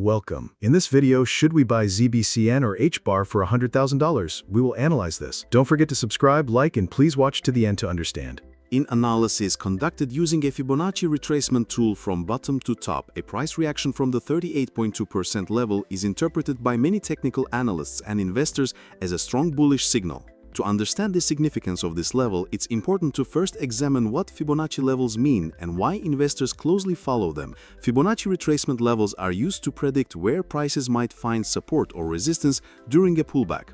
Welcome. In this video, should we buy Zbcn or Hbar for $100,000? We will analyze this. Don't forget to subscribe, like, and please watch to the end to understand. In analysis conducted using a Fibonacci retracement tool from bottom to top, a price reaction from the 38.2% level is interpreted by many technical analysts and investors as a strong bullish signal. To understand the significance of this level, it's important to first examine what Fibonacci levels mean and why investors closely follow them. Fibonacci retracement levels are used to predict where prices might find support or resistance during a pullback.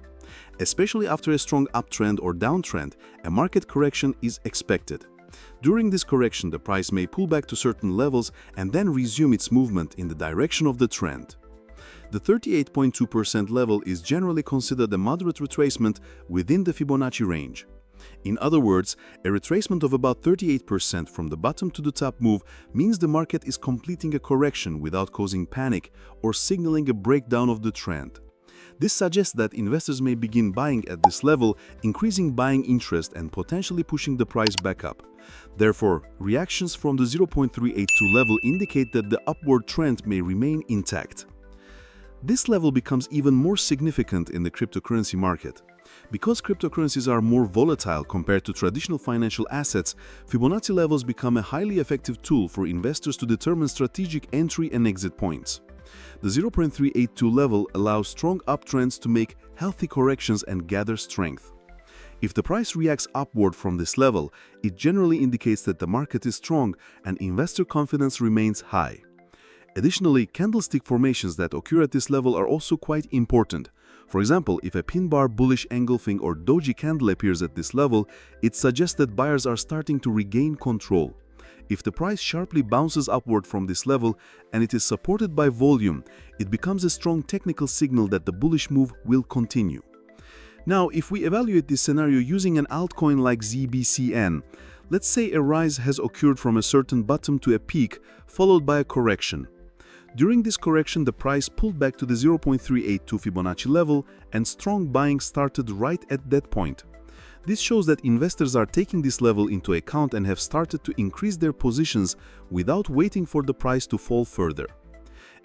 Especially after a strong uptrend or downtrend, a market correction is expected. During this correction, the price may pull back to certain levels and then resume its movement in the direction of the trend. The 38.2% level is generally considered a moderate retracement within the Fibonacci range. In other words, a retracement of about 38% from the bottom to the top move means the market is completing a correction without causing panic or signaling a breakdown of the trend. This suggests that investors may begin buying at this level, increasing buying interest and potentially pushing the price back up. Therefore, reactions from the 0.382 level indicate that the upward trend may remain intact. This level becomes even more significant in the cryptocurrency market. Because cryptocurrencies are more volatile compared to traditional financial assets, Fibonacci levels become a highly effective tool for investors to determine strategic entry and exit points. The 0.382 level allows strong uptrends to make healthy corrections and gather strength. If the price reacts upward from this level, it generally indicates that the market is strong and investor confidence remains high. Additionally, candlestick formations that occur at this level are also quite important. For example, if a pin bar bullish engulfing or doji candle appears at this level, it suggests that buyers are starting to regain control. If the price sharply bounces upward from this level and it is supported by volume, it becomes a strong technical signal that the bullish move will continue. Now, if we evaluate this scenario using an altcoin like Zbcn, let's say a rise has occurred from a certain bottom to a peak, followed by a correction. During this correction, the price pulled back to the 0.382 Fibonacci level and strong buying started right at that point. This shows that investors are taking this level into account and have started to increase their positions without waiting for the price to fall further.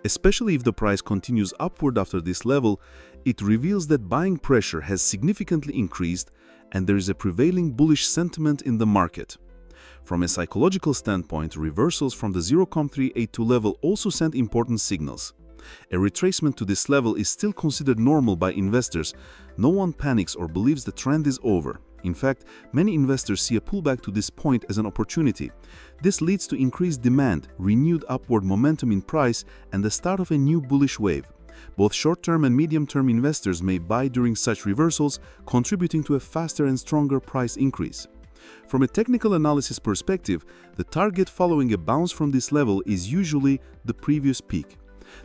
Especially if the price continues upward after this level, it reveals that buying pressure has significantly increased and there is a prevailing bullish sentiment in the market. From a psychological standpoint, reversals from the 0.382 level also send important signals. A retracement to this level is still considered normal by investors. No one panics or believes the trend is over. In fact, many investors see a pullback to this point as an opportunity. This leads to increased demand, renewed upward momentum in price, and the start of a new bullish wave. Both short-term and medium-term investors may buy during such reversals, contributing to a faster and stronger price increase. From a technical analysis perspective, the target following a bounce from this level is usually the previous peak.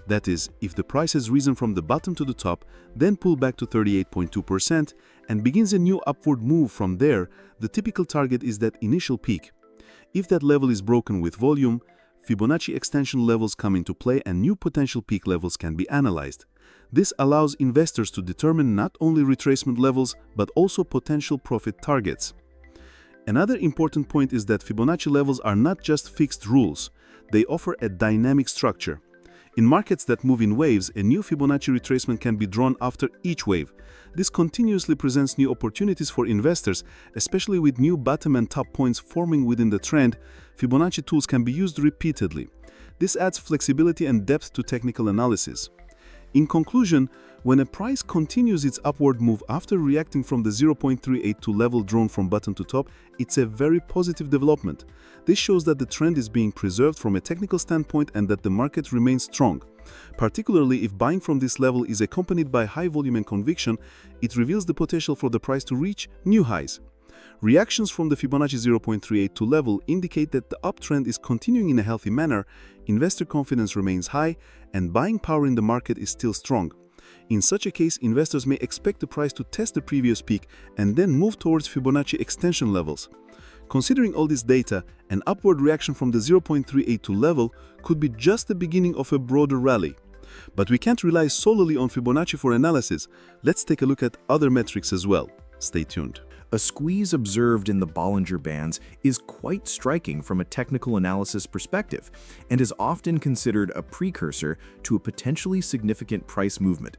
That is, if the price has risen from the bottom to the top, then pulled back to 38.2% and begins a new upward move from there, the typical target is that initial peak. If that level is broken with volume, Fibonacci extension levels come into play and new potential peak levels can be analyzed. This allows investors to determine not only retracement levels but also potential profit targets. Another important point is that Fibonacci levels are not just fixed rules, they offer a dynamic structure. In markets that move in waves, a new Fibonacci retracement can be drawn after each wave. This continuously presents new opportunities for investors, especially with new bottom and top points forming within the trend. Fibonacci tools can be used repeatedly. This adds flexibility and depth to technical analysis. In conclusion, when a price continues its upward move after reacting from the 0.382 level drawn from bottom to top, it's a very positive development. This shows that the trend is being preserved from a technical standpoint and that the market remains strong. Particularly if buying from this level is accompanied by high volume and conviction, it reveals the potential for the price to reach new highs. Reactions from the Fibonacci 0.382 level indicate that the uptrend is continuing in a healthy manner, investor confidence remains high, and buying power in the market is still strong. In such a case, investors may expect the price to test the previous peak and then move towards Fibonacci extension levels. Considering all this data, an upward reaction from the 0.382 level could be just the beginning of a broader rally. But we can't rely solely on Fibonacci for analysis. Let's take a look at other metrics as well. Stay tuned. A squeeze observed in the Bollinger Bands is quite striking from a technical analysis perspective and is often considered a precursor to a potentially significant price movement.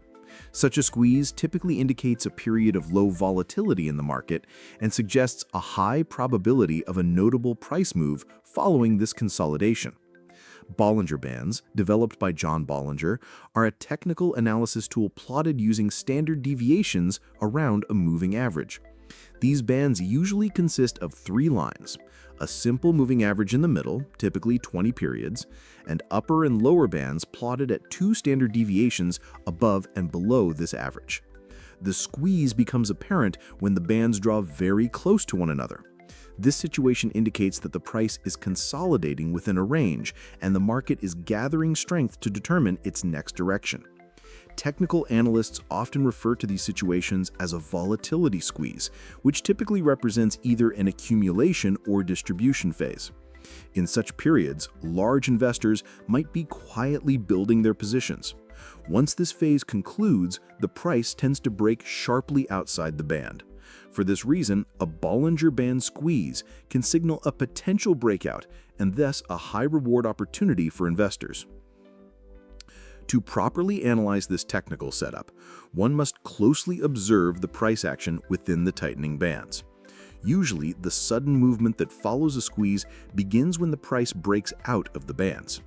Such a squeeze typically indicates a period of low volatility in the market and suggests a high probability of a notable price move following this consolidation. Bollinger Bands, developed by John Bollinger, are a technical analysis tool plotted using standard deviations around a moving average. These bands usually consist of 3 lines: a simple moving average in the middle, typically 20 periods, and upper and lower bands plotted at 2 standard deviations above and below this average. The squeeze becomes apparent when the bands draw very close to one another. This situation indicates that the price is consolidating within a range and the market is gathering strength to determine its next direction. Technical analysts often refer to these situations as a volatility squeeze, which typically represents either an accumulation or distribution phase. In such periods, large investors might be quietly building their positions. Once this phase concludes, the price tends to break sharply outside the band. For this reason, a Bollinger Band squeeze can signal a potential breakout and thus a high reward opportunity for investors. To properly analyze this technical setup, one must closely observe the price action within the tightening bands. Usually, the sudden movement that follows a squeeze begins when the price breaks out of the bands.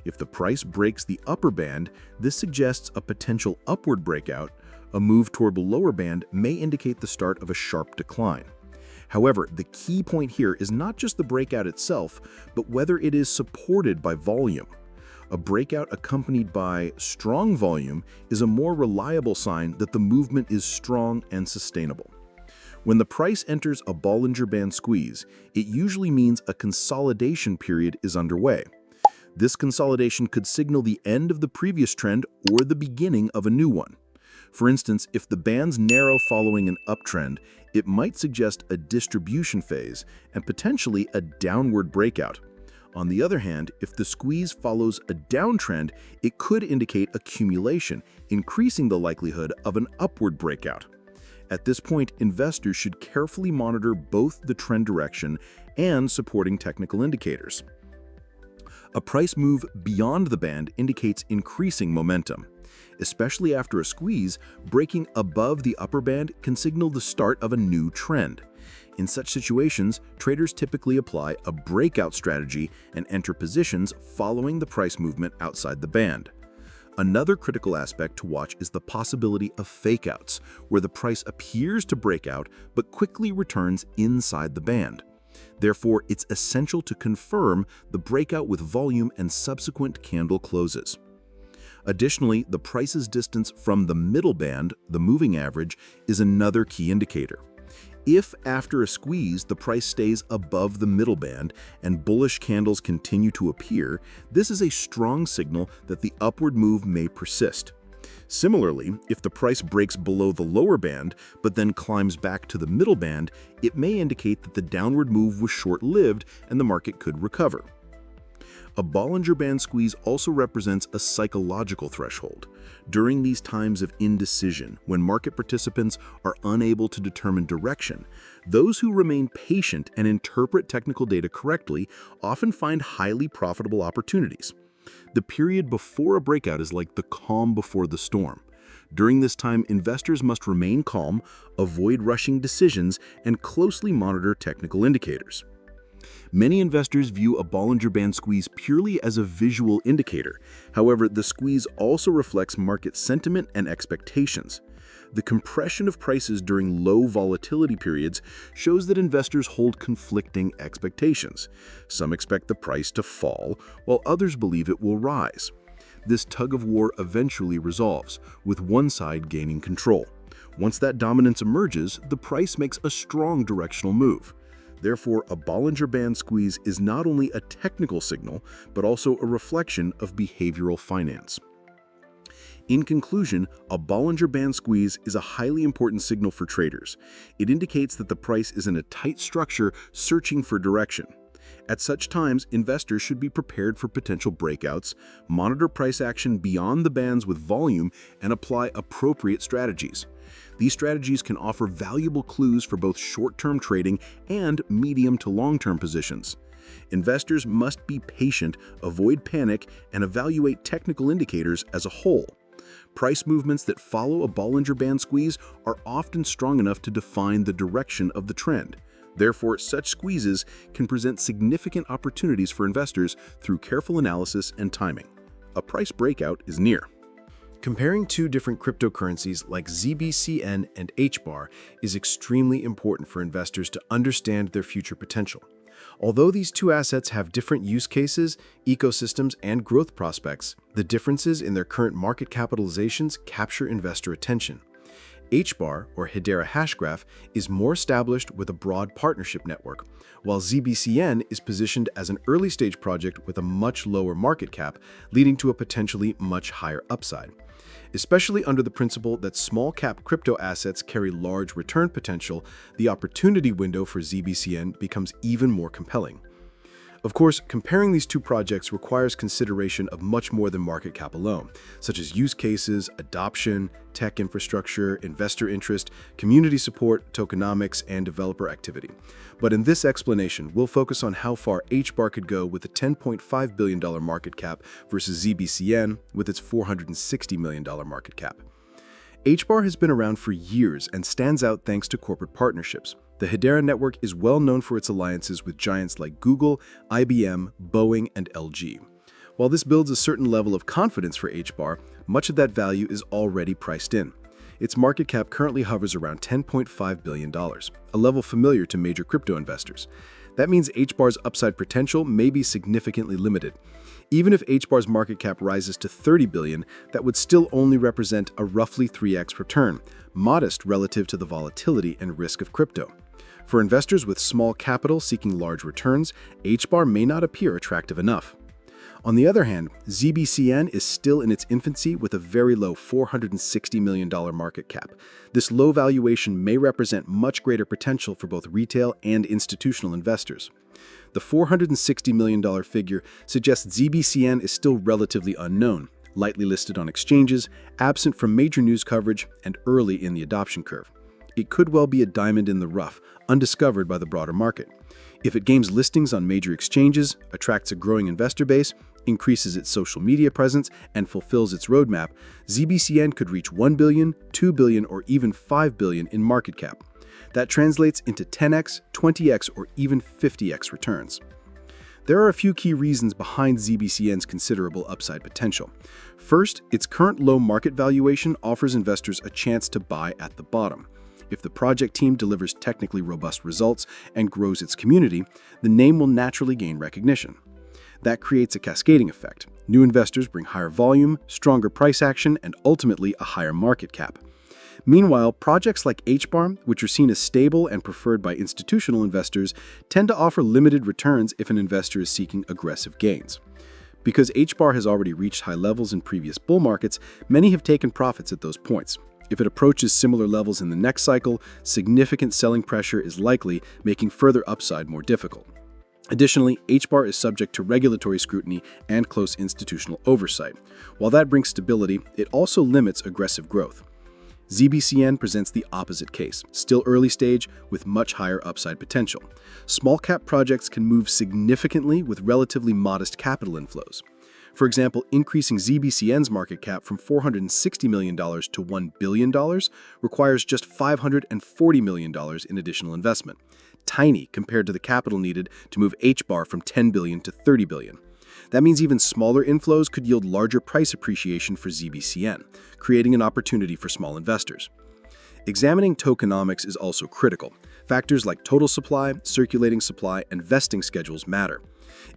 If the price breaks the upper band, this suggests a potential upward breakout. A move toward the lower band may indicate the start of a sharp decline. However, the key point here is not just the breakout itself, but whether it is supported by volume. A breakout accompanied by strong volume is a more reliable sign that the movement is strong and sustainable. When the price enters a Bollinger Band squeeze, it usually means a consolidation period is underway. This consolidation could signal the end of the previous trend or the beginning of a new one. For instance, if the bands narrow following an uptrend, it might suggest a distribution phase and potentially a downward breakout. On the other hand, if the squeeze follows a downtrend, it could indicate accumulation, increasing the likelihood of an upward breakout. At this point, investors should carefully monitor both the trend direction and supporting technical indicators. A price move beyond the band indicates increasing momentum. Especially after a squeeze, breaking above the upper band can signal the start of a new trend. In such situations, traders typically apply a breakout strategy and enter positions following the price movement outside the band. Another critical aspect to watch is the possibility of fakeouts, where the price appears to break out but quickly returns inside the band. Therefore, it's essential to confirm the breakout with volume and subsequent candle closes. Additionally, the price's distance from the middle band, the moving average, is another key indicator. If after a squeeze the price stays above the middle band and bullish candles continue to appear, this is a strong signal that the upward move may persist. Similarly, if the price breaks below the lower band but then climbs back to the middle band, it may indicate that the downward move was short-lived and the market could recover. A Bollinger Band squeeze also represents a psychological threshold. During these times of indecision, when market participants are unable to determine direction, those who remain patient and interpret technical data correctly often find highly profitable opportunities. The period before a breakout is like the calm before the storm. During this time, investors must remain calm, avoid rushing decisions, and closely monitor technical indicators. Many investors view a Bollinger Band squeeze purely as a visual indicator. However, the squeeze also reflects market sentiment and expectations. The compression of prices during low volatility periods shows that investors hold conflicting expectations. Some expect the price to fall, while others believe it will rise. This tug-of-war eventually resolves, with one side gaining control. Once that dominance emerges, the price makes a strong directional move. Therefore, a Bollinger Band squeeze is not only a technical signal, but also a reflection of behavioral finance. In conclusion, a Bollinger Band squeeze is a highly important signal for traders. It indicates that the price is in a tight structure searching for direction. At such times, investors should be prepared for potential breakouts, monitor price action beyond the bands with volume, and apply appropriate strategies. These strategies can offer valuable clues for both short-term trading and medium to long-term positions. Investors must be patient, avoid panic, and evaluate technical indicators as a whole. Price movements that follow a Bollinger Band squeeze are often strong enough to define the direction of the trend. Therefore, such squeezes can present significant opportunities for investors through careful analysis and timing. A price breakout is near. Comparing two different cryptocurrencies like Zbcn and Hbar is extremely important for investors to understand their future potential. Although these two assets have different use cases, ecosystems, and growth prospects, the differences in their current market capitalizations capture investor attention. Hbar, or Hedera Hashgraph, is more established with a broad partnership network, while Zbcn is positioned as an early-stage project with a much lower market cap, leading to a potentially much higher upside. Especially under the principle that small-cap crypto assets carry large return potential, the opportunity window for Zbcn becomes even more compelling. Of course, comparing these two projects requires consideration of much more than market cap alone, such as use cases, adoption, tech infrastructure, investor interest, community support, tokenomics, and developer activity. But in this explanation, we'll focus on how far Hbar could go with a $10.5 billion market cap versus Zbcn with its $460 million market cap. Hbar has been around for years and stands out thanks to corporate partnerships. The Hedera Network is well known for its alliances with giants like Google, IBM, Boeing, and LG. While this builds a certain level of confidence for Hbar, much of that value is already priced in. Its market cap currently hovers around $10.5 billion, a level familiar to major crypto investors. That means Hbar's upside potential may be significantly limited. Even if Hbar's market cap rises to $30 billion, that would still only represent a roughly 3x return, modest relative to the volatility and risk of crypto. For investors with small capital seeking large returns, Hbar may not appear attractive enough. On the other hand, Zbcn is still in its infancy with a very low $460 million market cap. This low valuation may represent much greater potential for both retail and institutional investors. The $460 million figure suggests Zbcn is still relatively unknown, lightly listed on exchanges, absent from major news coverage, and early in the adoption curve. It could well be a diamond in the rough, undiscovered by the broader market. If it gains listings on major exchanges, attracts a growing investor base, increases its social media presence, and fulfills its roadmap, Zbcn could reach $1 billion, $2 billion, or even $5 billion in market cap. That translates into 10x, 20x, or even 50x returns. There are a few key reasons behind Zbcn's considerable upside potential. First, its current low market valuation offers investors a chance to buy at the bottom. If the project team delivers technically robust results and grows its community, the name will naturally gain recognition. That creates a cascading effect. New investors bring higher volume, stronger price action, and ultimately a higher market cap. Meanwhile, projects like Hbar, which are seen as stable and preferred by institutional investors, tend to offer limited returns if an investor is seeking aggressive gains. Because Hbar has already reached high levels in previous bull markets, many have taken profits at those points. If it approaches similar levels in the next cycle, significant selling pressure is likely, making further upside more difficult. Additionally, Hbar is subject to regulatory scrutiny and close institutional oversight. While that brings stability, it also limits aggressive growth. Zbcn presents the opposite case, still early stage with much higher upside potential. Small-cap projects can move significantly with relatively modest capital inflows. For example, increasing Zbcn's market cap from $460 million to $1 billion requires just $540 million in additional investment. Tiny compared to the capital needed to move Hbar from $10 billion to $30 billion. That means even smaller inflows could yield larger price appreciation for Zbcn, creating an opportunity for small investors. Examining tokenomics is also critical. Factors like total supply, circulating supply, and vesting schedules matter.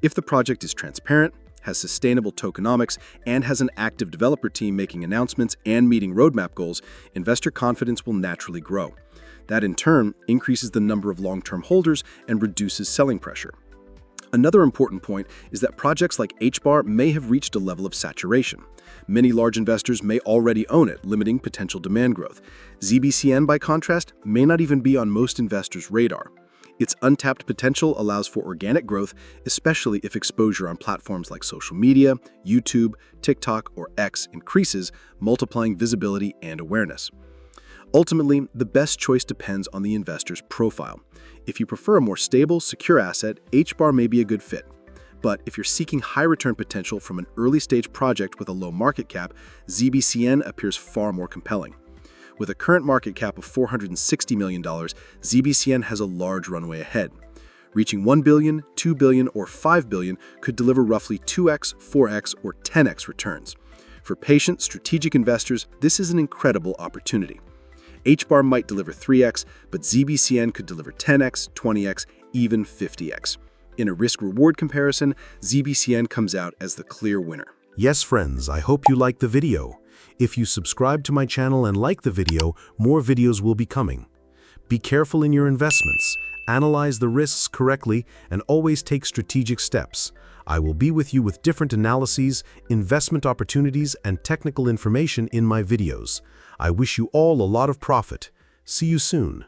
If the project is transparent, has sustainable tokenomics, and has an active developer team making announcements and meeting roadmap goals, investor confidence will naturally grow. That in turn increases the number of long-term holders and reduces selling pressure. Another important point is that projects like Hbar may have reached a level of saturation. Many large investors may already own it, limiting potential demand growth. Zbcn, by contrast, may not even be on most investors' radar. Its untapped potential allows for organic growth, especially if exposure on platforms like social media, YouTube, TikTok, or X increases, multiplying visibility and awareness. Ultimately, the best choice depends on the investor's profile. If you prefer a more stable, secure asset, Hbar may be a good fit. But if you're seeking high return potential from an early-stage project with a low market cap, Zbcn appears far more compelling. With a current market cap of $460 million, Zbcn has a large runway ahead. Reaching $1 billion, $2 billion, or $5 billion could deliver roughly 2x, 4x, or 10x returns. For patient, strategic investors, this is an incredible opportunity. Hbar might deliver 3x, but Zbcn could deliver 10x, 20x, even 50x. In a risk-reward comparison, Zbcn comes out as the clear winner. Yes, friends, I hope you liked the video. If you subscribe to my channel and like the video, more videos will be coming. Be careful in your investments, analyze the risks correctly, and always take strategic steps. I will be with you with different analyses, investment opportunities, and technical information in my videos. I wish you all a lot of profit. See you soon.